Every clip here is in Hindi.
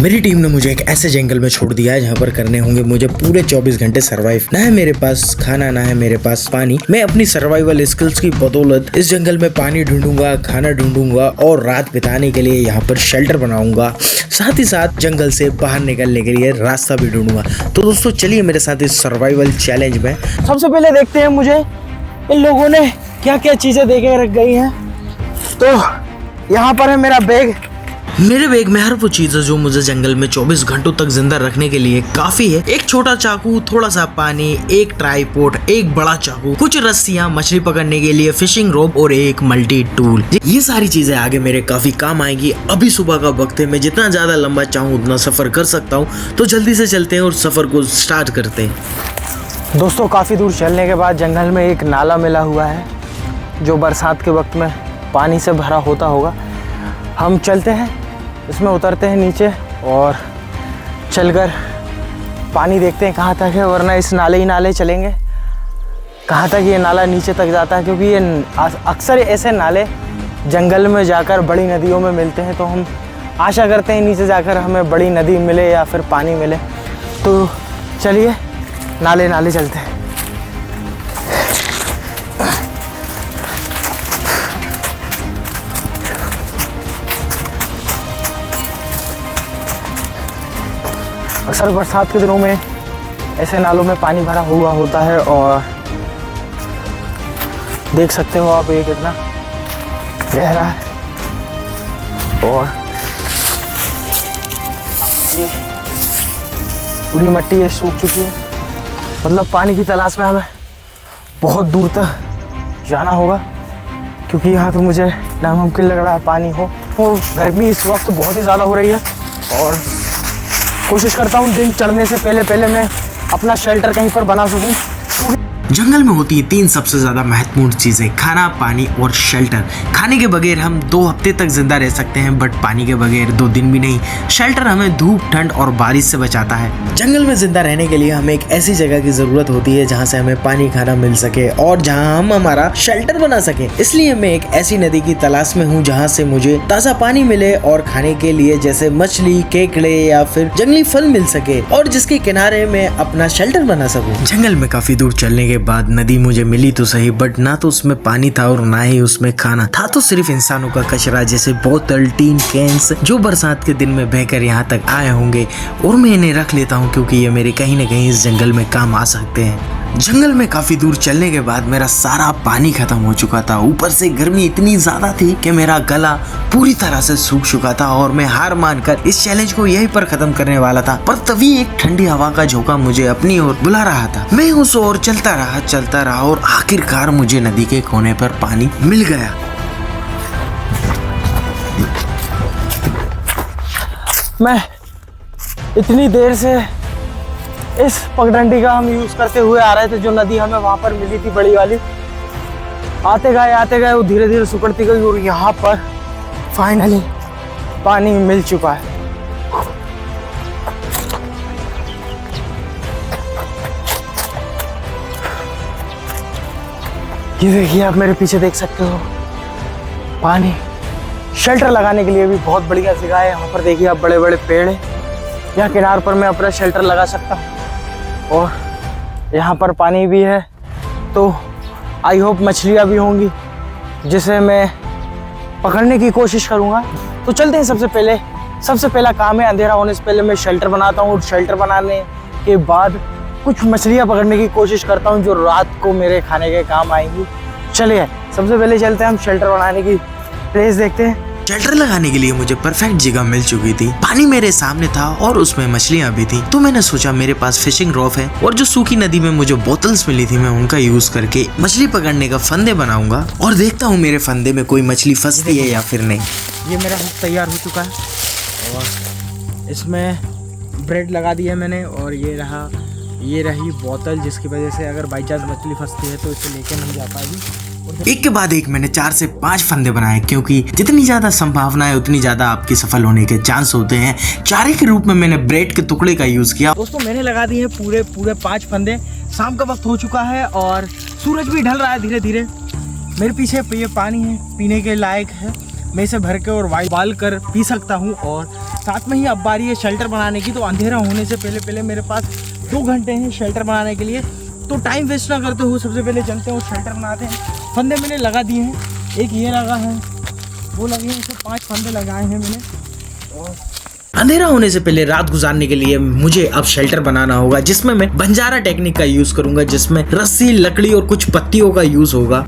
मेरी टीम ने मुझे एक ऐसे जंगल में छोड़ दिया है जहाँ पर करने होंगे मुझे पूरे 24 घंटे सरवाइव। ना है मेरे पास खाना, ना है मेरे पास पानी। मैं अपनी सर्वाइवल स्किल्स की बदौलत इस जंगल में पानी ढूंढूंगा, खाना ढूंढूंगा और रात बिताने के लिए यहाँ पर शेल्टर बनाऊंगा। साथ ही साथ जंगल से बाहर निकलने के लिए रास्ता भी ढूंढूंगा। तो दोस्तों चलिए मेरे साथ इस सर्वाइवल चैलेंज में। सबसे पहले देखते हैं मुझे इन लोगों ने क्या क्या चीजें दे के रख गई हैं। तो यहाँ पर है मेरा बैग। मेरे बैग में हर वो चीज है जो मुझे जंगल में 24 घंटों तक जिंदा रखने के लिए काफी है। एक छोटा चाकू, थोड़ा सा पानी, एक ट्राइपॉड, एक बड़ा चाकू, कुछ रस्सियां मछली पकड़ने के लिए, फिशिंग रोप और एक मल्टी टूल। ये सारी चीजें आगे मेरे काफी काम आएंगी। अभी सुबह का वक्त है, मैं जितना ज्यादा लंबा चाहूँ उतना सफर कर सकता हूँ। तो जल्दी से चलते हैं और सफर को स्टार्ट करते हैं। दोस्तों काफी दूर चलने के बाद जंगल में एक नाला मिला हुआ है जो बरसात के वक्त में पानी से भरा होता होगा। हम चलते हैं, इसमें उतरते हैं नीचे और चलकर पानी देखते हैं कहाँ तक है, वरना इस नाले ही नाले चलेंगे कहाँ तक ये नाला नीचे तक जाता है। क्योंकि ये अक्सर ऐसे नाले जंगल में जाकर बड़ी नदियों में मिलते हैं। तो हम आशा करते हैं नीचे जाकर हमें बड़ी नदी मिले या फिर पानी मिले। तो चलिए नाले नाले चलते हैं। अक्सर बरसात के दिनों में ऐसे नालों में पानी भरा हुआ होता है और देख सकते हो आप ये कितना गहरा है और ये पूरी मिट्टी ये सूख चुकी है। मतलब पानी की तलाश में हमें बहुत दूर तक जाना होगा क्योंकि यहाँ तो मुझे नामुमकिन लग रहा है पानी हो। और गर्मी इस वक्त बहुत ही ज़्यादा हो रही है और कोशिश करता हूँ दिन चढ़ने से पहले मैं अपना शेल्टर कहीं पर बना सकूँ। जंगल में होती है 3 सबसे ज्यादा महत्वपूर्ण चीजें, खाना, पानी और शेल्टर। खाने के बगैर हम 2 हफ्ते तक जिंदा रह सकते हैं, बट पानी के बगैर 2 दिन भी नहीं। शेल्टर हमें धूप, ठंड और बारिश से बचाता है। जंगल में जिंदा रहने के लिए हमें एक ऐसी जगह की जरूरत होती है जहाँ से हमें पानी, खाना मिल सके और जहाँ हम हमारा शेल्टर बना सके। इसलिए मैं एक ऐसी नदी की तलाश में हूँ जहाँ से मुझे ताज़ा पानी मिले और खाने के लिए जैसे मछली, केकड़े या फिर जंगली फल मिल सके और जिसके किनारे में अपना शेल्टर बना सकूँ। जंगल में काफी दूर चलने के बाद नदी मुझे मिली तो सही, बट ना तो उसमें पानी था और ना ही उसमें खाना था। तो सिर्फ इंसानों का कचरा जैसे बोतल, टीन, कैंस जो बरसात के दिन में बहकर यहाँ तक आए होंगे और मैं इन्हें रख लेता हूँ क्योंकि ये मेरे कहीं न कहीं इस जंगल में काम आ सकते हैं। जंगल में काफी दूर चलने के बाद मेरा सारा पानी खत्म हो चुका था। ऊपर से गर्मी इतनी ज्यादा थी कि मेरा गला पूरी तरह से सूख चुका था और मैं हार मानकर इस चैलेंज को यहीं पर खत्म करने वाला था। पर तभी एक ठंडी हवा का झोंका मुझे अपनी ओर बुला रहा था। मैं उस ओर चलता रहा और आखिरकार मुझे नदी के कोने पर पानी मिल गया। मैं इतनी देर से इस पगडंडी का हम यूज करते हुए आ रहे थे जो नदी हमें वहां पर मिली थी बड़ी वाली। आते गए वो धीरे धीरे सुकड़ती गई और यहाँ पर फाइनली पानी मिल चुका है। ये देखिए आप मेरे पीछे देख सकते हो पानी। शेल्टर लगाने के लिए भी बहुत बढ़िया जगह है। यहाँ पर देखिए आप बड़े बड़े पेड़ हैं। यहाँ किनार पर मैं अपना शेल्टर लगा सकता हूँ और यहाँ पर पानी भी है। तो आई होप मछलियाँ भी होंगी जिसे मैं पकड़ने की कोशिश करूँगा। तो चलते हैं। सबसे पहला काम है अंधेरा होने से पहले मैं शेल्टर बनाता हूँ और शेल्टर बनाने के बाद कुछ मछलियाँ पकड़ने की कोशिश करता हूँ जो रात को मेरे खाने के काम आएंगी। चलिए सबसे पहले चलते हैं, हम शेल्टर बनाने की प्लेस देखते हैं। शेल्टर लगाने के लिए मुझे परफेक्ट जगह मिल चुकी थी। पानी मेरे सामने था और उसमें मछलियाँ भी थी। तो मैंने सोचा मेरे पास फिशिंग रॉड है और जो सूखी नदी में मुझे बोतल्स मिली थी मैं उनका यूज करके मछली पकड़ने का फंदे बनाऊंगा और देखता हूँ मेरे फंदे में कोई मछली फंसती है या फिर नहीं। ये मेरा हुक तैयार हो चुका है और इसमें ब्रेड लगा दिया मैंने और ये रही बोतल जिसकी वजह से अगर बाई चांस मछली फंसती है तो इसे लेके नहीं जा पाएगी। एक के बाद एक मैंने 4 से 5 फंदे बनाए क्योंकि जितनी ज्यादा संभावना है उतनी ज्यादा आपकी सफल होने के चांस होते हैं। चारे के रूप में मैंने ब्रेड के टुकड़े का यूज किया। दोस्तों मैंने लगा दिए पूरे 5 फंदे। शाम का वक्त हो चुका है और सूरज भी ढल रहा है धीरे धीरे। मेरे पीछे ये पानी है, पीने के लायक है मैं इसे भर के और उबाल कर पी सकता हूँ। और साथ में ही अब बारी है शेल्टर बनाने की। तो अंधेरा होने से पहले पहले मेरे पास 2 घंटे हैं शेल्टर बनाने के लिए। तो टाइम वेस्ट ना करते हुए सबसे पहले चलते हैं और शेल्टर बनाते हैं। फंदे मैंने लगा दिए हैं, एक ये लगा है, वो लगे हैं, इसे 5 फंदे लगाए हैं मैंने। और अंधेरा होने से पहले रात गुजारने के लिए मुझे अब शेल्टर बनाना होगा, जिसमें मैं बंजारा टेक्निक का यूज करूंगा, जिसमें रस्सी, लकड़ी और कुछ पत्तियों का यूज होगा।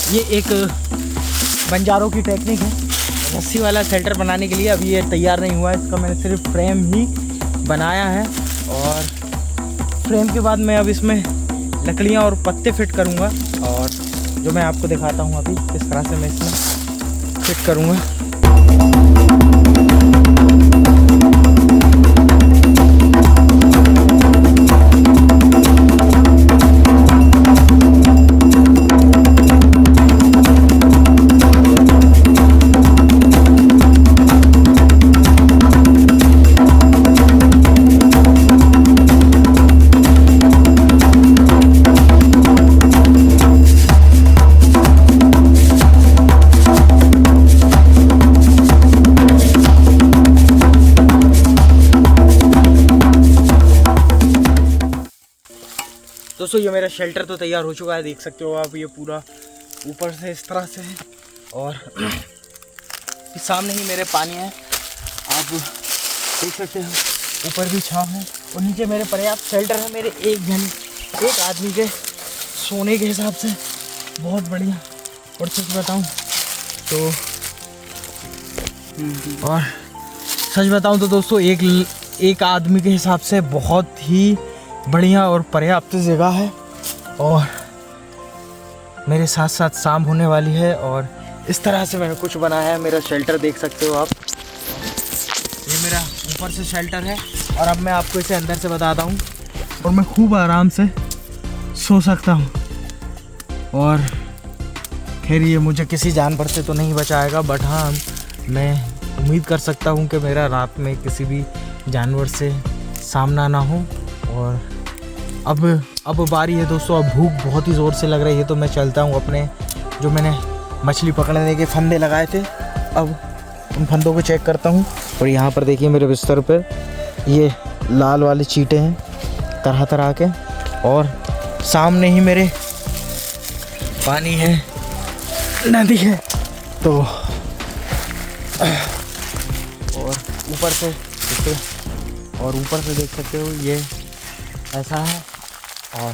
ये एक बंजारों की टेक्निक है रस्सी वाला शेल्टर बनाने के लिए। अभी ये तैयार नहीं हुआ है, इसका मैंने सिर्फ फ्रेम ही बनाया है। और फ्रेम के बाद मैं अब इसमें लकड़ियाँ और पत्ते फिट करूँगा, और जो मैं आपको दिखाता हूँ अभी किस तरह से मैं इसमें फिट करूँगा। दोस्तों ये मेरा शेल्टर तो तैयार हो चुका है, देख सकते हो आप। ये पूरा ऊपर से इस तरह से है, और सामने ही मेरे पानी है, आप देख सकते हो। ऊपर भी छाँव है और नीचे मेरे पर्याप्त शेल्टर है मेरे एक आदमी के सोने के हिसाब से। बहुत बढ़िया। और सच बताऊँ तो दोस्तों एक आदमी के हिसाब से बहुत ही बढ़िया और पर्याप्त जगह है। और मेरे साथ साथ शाम होने वाली है, और इस तरह से मैंने कुछ बनाया है। मेरा शेल्टर देख सकते हो आप, ये मेरा ऊपर से शेल्टर है। और अब मैं आपको इसे अंदर से बताता हूँ, और मैं खूब आराम से सो सकता हूँ। और खैर ये मुझे किसी जानवर से तो नहीं बचाएगा, बट हाँ मैं उम्मीद कर सकता हूँ कि मेरा रात में किसी भी जानवर से सामना ना हो। और अब बारी है दोस्तों, अब भूख बहुत ही ज़ोर से लग रही है, तो मैं चलता हूँ अपने जो मैंने मछली पकड़ने के फंदे लगाए थे, अब उन फंदों को चेक करता हूँ। और यहाँ पर देखिए मेरे बिस्तर पर ये लाल वाले चींटे हैं तरह तरह के, और सामने ही मेरे पानी है, नदी है। तो और ऊपर से देख सकते हो ये ऐसा है, और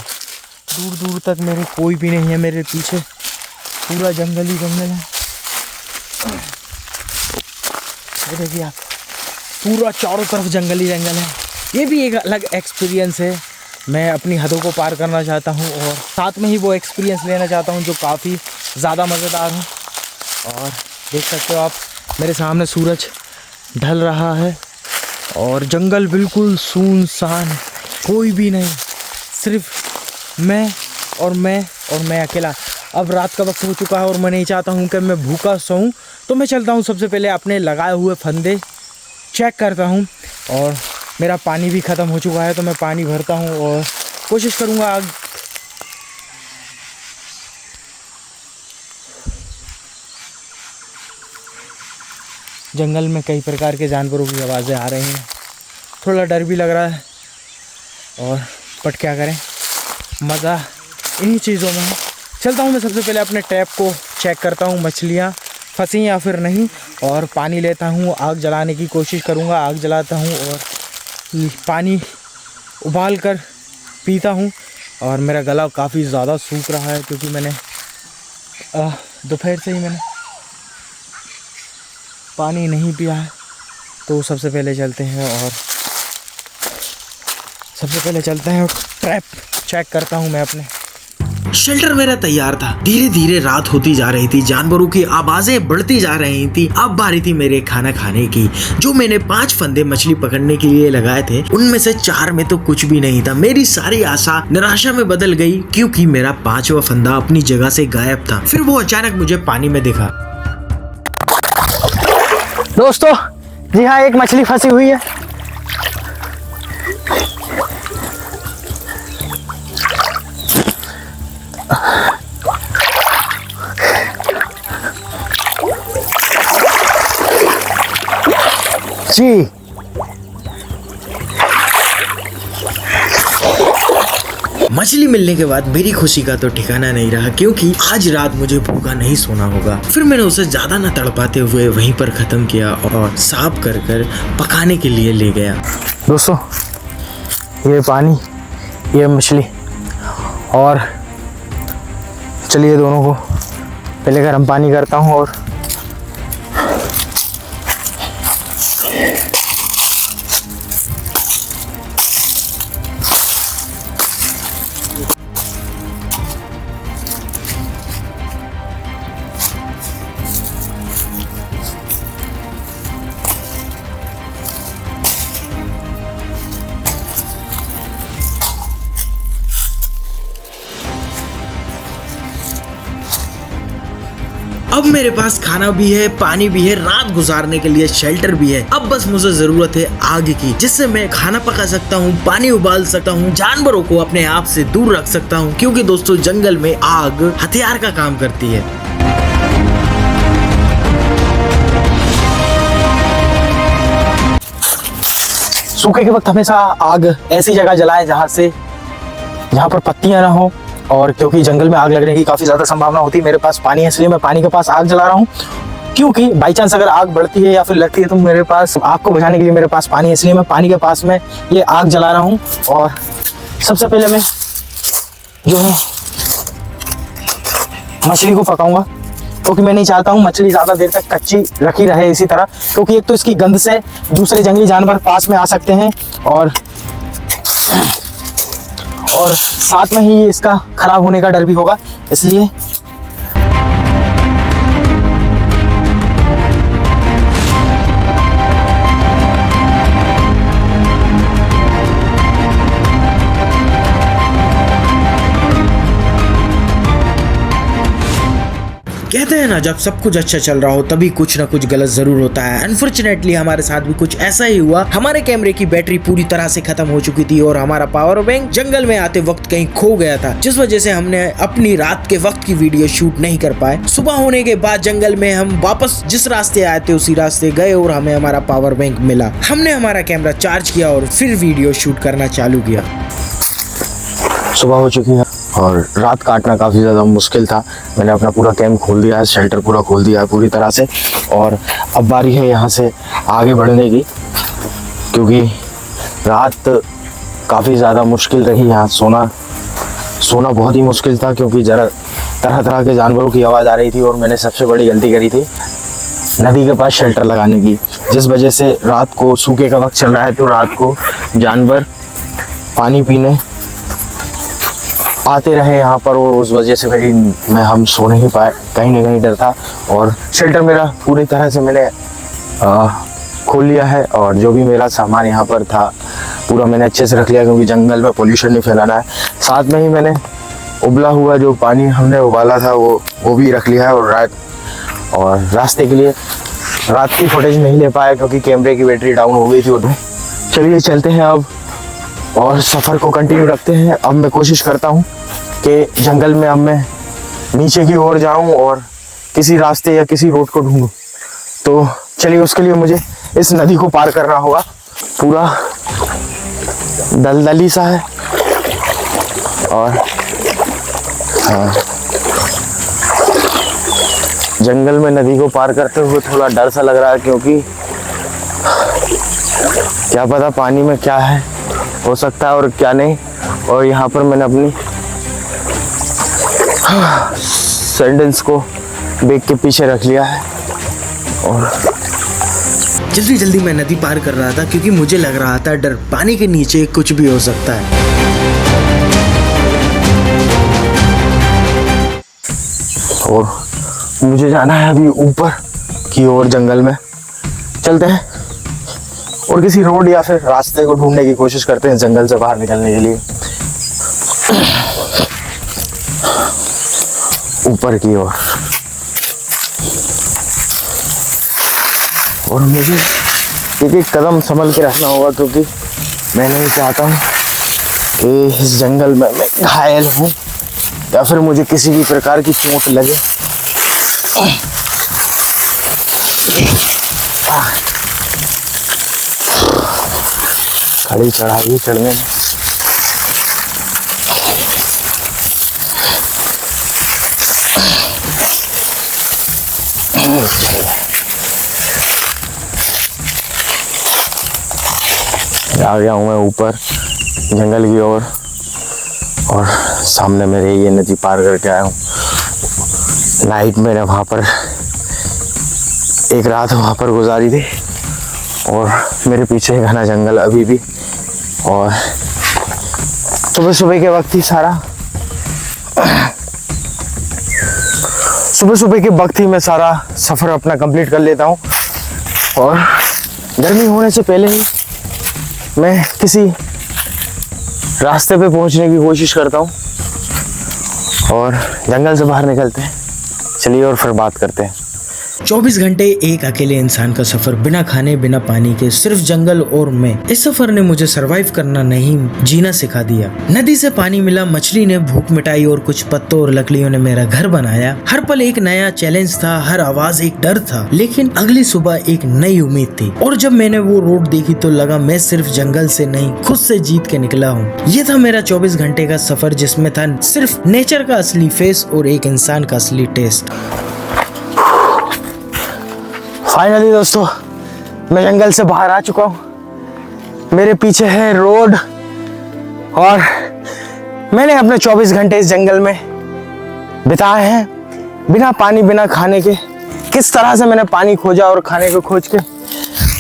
दूर दूर तक मेरे कोई भी नहीं है। मेरे पीछे पूरा जंगल ही जंगल है। ये देखिए आप, पूरा चारों तरफ जंगल ही जंगल है। ये भी एक अलग एक्सपीरियंस है। मैं अपनी हदों को पार करना चाहता हूँ, और साथ में ही वो एक्सपीरियंस लेना चाहता हूँ जो काफ़ी ज़्यादा मज़ेदार है। और देख सकते हो आप, मेरे सामने सूरज ढल रहा है, और जंगल बिल्कुल सुनसान, कोई भी नहीं, सिर्फ मैं अकेला। अब रात का वक्त हो चुका है, और मैं नहीं चाहता हूँ कि मैं भूखा सोऊं, तो मैं चलता हूँ सबसे पहले अपने लगाए हुए फंदे चेक करता हूँ। और मेरा पानी भी ख़त्म हो चुका है, तो मैं पानी भरता हूँ और कोशिश करूँगा आग जंगल में कई प्रकार के जानवरों की आवाज़ें आ रही हैं, थोड़ा डर भी लग रहा है, और बट क्या करें, मज़ा इन्हीं चीज़ों में है। चलता हूँ मैं सबसे पहले अपने टैप को चेक करता हूँ, मछलियाँ फंसी या फिर नहीं, और पानी लेता हूँ, आग जलाने की कोशिश करूँगा। आग जलाता हूँ और पानी उबाल कर पीता हूँ। और मेरा गला काफ़ी ज़्यादा सूख रहा है, क्योंकि मैंने दोपहर से ही मैंने पानी नहीं पिया है। तो सबसे पहले चलते हैं और सबसे पहले चलते हैं और ट्रैप चेक करता हूँ मैं अपने। शेल्टर मेरा तैयार था। धीरे धीरे रात होती जा रही थी, जानवरों की आवाजें बढ़ती जा रही थी। अब बारी थी मेरे खाना खाने की। जो मैंने 5 फंदे मछली पकड़ने के लिए लगाए थे, उनमें से 4 में तो कुछ भी नहीं था। मेरी सारी आशा निराशा में बदल गई क्योंकि मेरा 5वां फंदा अपनी जगह से गायब था। फिर वो अचानक मुझे पानी में दिखा। दोस्तों जी हाँ, एक मछली फंसी हुई है। जी मछली मिलने के बाद मेरी खुशी का तो ठिकाना नहीं रहा क्योंकि आज रात मुझे भूखा नहीं सोना होगा। फिर मैंने उसे ज्यादा न तड़पाते हुए वहीं पर खत्म किया और साफ कर कर पकाने के लिए ले गया। दोस्तों ये पानी, ये मछली, और चलिए दोनों को पहले गर्म पानी करता हूँ और अब मेरे पास खाना भी है, पानी भी है, रात गुजारने के लिए शेल्टर भी है। अब बस मुझे जरूरत है आग की, जिससे मैं खाना पका सकता हूँ, पानी उबाल सकता हूँ, जानवरों को अपने आप से दूर रख सकता हूँ क्योंकि दोस्तों जंगल में आग हथियार का काम करती है। सूखे के वक्त हमेशा आग ऐसी जगह जलाएं जहाँ पर पत्तियां ना हो, और क्योंकि जंगल में आग लगने की काफ़ी ज़्यादा संभावना होती है। मेरे पास पानी है इसलिए मैं पानी के पास आग जला रहा हूँ, क्योंकि बाई चांस अगर आग बढ़ती है या फिर लगती है तो मेरे पास आग को बुझाने के लिए मेरे पास पानी है, इसलिए मैं पानी के पास में ये आग जला रहा हूँ। और सबसे पहले मैं जो है मछली को पकाऊंगा, क्योंकि मैं नहीं चाहता हूँ मछली ज़्यादा देर तक कच्ची रखी रहे इसी तरह, क्योंकि एक तो इसकी गंध से दूसरे जंगली जानवर पास में आ सकते हैं और साथ में ही इसका खराब होने का डर भी होगा, इसलिए कहते हैं ना, जब सब कुछ अच्छा चल रहा हो तभी कुछ ना कुछ गलत जरूर होता है। अनफॉर्चुनेटली हमारे साथ भी कुछ ऐसा ही हुआ। हमारे कैमरे की बैटरी पूरी तरह से खत्म हो चुकी थी और हमारा पावर बैंक जंगल में आते वक्त कहीं खो गया था, जिस वजह से हमने अपनी रात के वक्त की वीडियो शूट नहीं कर पाए। सुबह होने के बाद जंगल में हम वापस जिस रास्ते आए थे उसी रास्ते गए और हमें हमारा पावर बैंक मिला। हमने हमारा कैमरा चार्ज किया और फिर वीडियो शूट करना चालू किया। सुबह हो चुकी है और रात काटना काफ़ी ज़्यादा मुश्किल था। मैंने अपना पूरा कैंप खोल दिया है, शेल्टर पूरा खोल दिया है पूरी तरह से, और अब बारी है यहाँ से आगे बढ़ने की, क्योंकि रात काफ़ी ज़्यादा मुश्किल रही। यहाँ सोना बहुत ही मुश्किल था, क्योंकि जरा तरह तरह के जानवरों की आवाज़ आ रही थी और मैंने सबसे बड़ी गलती करी थी नदी के पास शेल्टर लगाने की, जिस वजह से रात को सूखे का वक्त चल रहा है तो रात को जानवर पानी पीने आते रहे यहाँ पर, और उस वजह से हम सो नहीं पाए। कहीं ना कहीं डर था, और शेल्टर मेरा पूरी तरह से मैंने खोल लिया है, और जो भी मेरा सामान यहाँ पर था पूरा मैंने अच्छे से रख लिया, क्योंकि जंगल में पोल्यूशन नहीं फैलाना है। साथ में ही मैंने उबला हुआ जो पानी हमने उबाला था वो भी रख लिया है, और रास्ते के लिए रात की फुटेज नहीं ले पाया क्योंकि कैमरे की बैटरी डाउन हो गई थी उसमें। चलिए चलते हैं अब और सफ़र को कंटिन्यू रखते हैं। अब मैं कोशिश करता हूँ कि जंगल में अब मैं नीचे की ओर जाऊँ और किसी रास्ते या किसी रोड को ढूंढूं। तो चलिए, उसके लिए मुझे इस नदी को पार करना होगा। पूरा दलदली सा है, और हाँ, जंगल में नदी को पार करते हुए थोड़ा डर सा लग रहा है, क्योंकि क्या पता पानी में क्या है, हो सकता है और क्या नहीं। और यहाँ पर मैंने अपनी सैंडल्स को बैग के पीछे रख लिया है, और जल्दी जल्दी मैं नदी पार कर रहा था क्योंकि मुझे लग रहा था डर, पानी के नीचे कुछ भी हो सकता है। और मुझे जाना है अभी ऊपर की ओर जंगल में। चलते हैं और किसी रोड या फिर रास्ते को ढूंढने की कोशिश करते हैं जंगल से बाहर निकलने के लिए। ऊपर की ओर। और मुझे एक एक कदम संभल के रखना होगा क्योंकि मैं नहीं चाहता हूँ कि इस जंगल में मैं घायल हूँ या फिर मुझे किसी भी प्रकार की चोट लगे। खड़ी चढ़ाई चढ़ने में आ गया हूँ मैं ऊपर जंगल की ओर। और सामने मेरे ये नदी पार करके आया हूँ। नाइट मैंने वहाँ पर एक रात वहाँ पर गुजारी थी और मेरे पीछे घना जंगल अभी भी। और सुबह सुबह के वक्त ही मैं सारा सफ़र अपना कंप्लीट कर लेता हूँ। और गर्मी होने से पहले ही मैं किसी रास्ते पे पहुंचने की कोशिश करता हूँ और जंगल से बाहर निकलते हैं। चलिए और फिर बात करते हैं। 24 घंटे एक अकेले इंसान का सफर, बिना खाने बिना पानी के, सिर्फ जंगल और मैं। इस सफर ने मुझे सरवाइव करना नहीं जीना सिखा दिया। नदी से पानी मिला, मछली ने भूख मिटाई और कुछ पत्तों और लकड़ियों ने मेरा घर बनाया। हर पल एक नया चैलेंज था, हर आवाज एक डर था, लेकिन अगली सुबह एक नई उम्मीद थी। और जब मैंने वो रोड देखी तो लगा मैं सिर्फ जंगल से नहीं, खुद से जीत के निकला हूँ। ये था मेरा 24 घंटे का सफर जिसमें था सिर्फ नेचर का असली फेस और एक इंसान का असली टेस्ट। फाइनली दोस्तों मैं जंगल से बाहर आ चुका हूँ। मेरे पीछे है रोड और मैंने अपने 24 घंटे इस जंगल में बिताए हैं बिना पानी बिना खाने के। किस तरह से मैंने पानी खोजा और खाने को खोज के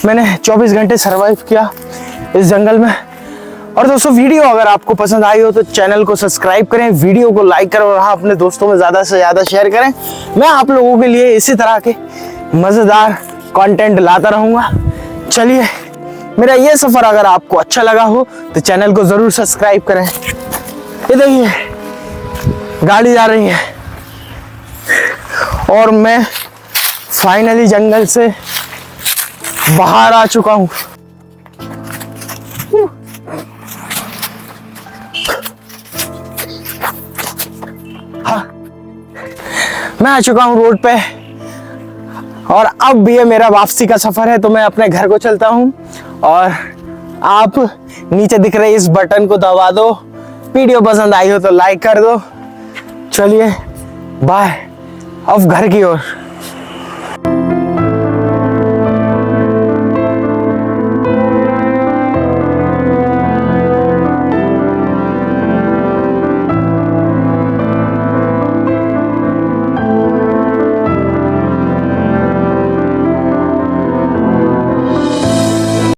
मैंने 24 घंटे सरवाइव किया इस जंगल में। और दोस्तों वीडियो अगर आपको पसंद आई हो तो चैनल को सब्सक्राइब करें, वीडियो को लाइक करें और हाँ अपने दोस्तों में ज़्यादा से ज़्यादा शेयर करें। मैं आप लोगों के लिए इसी तरह के मज़ेदार कंटेंट लाता रहूँगा। चलिए मेरा ये सफ़र अगर आपको अच्छा लगा हो तो चैनल को ज़रूर सब्सक्राइब करें। ये देखिए गाड़ी जा रही है और मैं फाइनली जंगल से बाहर आ चुका हूँ। हाँ मैं आ चुका हूँ रोड पे और अब भी ये मेरा वापसी का सफर है तो मैं अपने घर को चलता हूँ। और आप नीचे दिख रहे इस बटन को दबा दो, वीडियो पसंद आई हो तो लाइक कर दो। चलिए बाय, अब घर की ओर।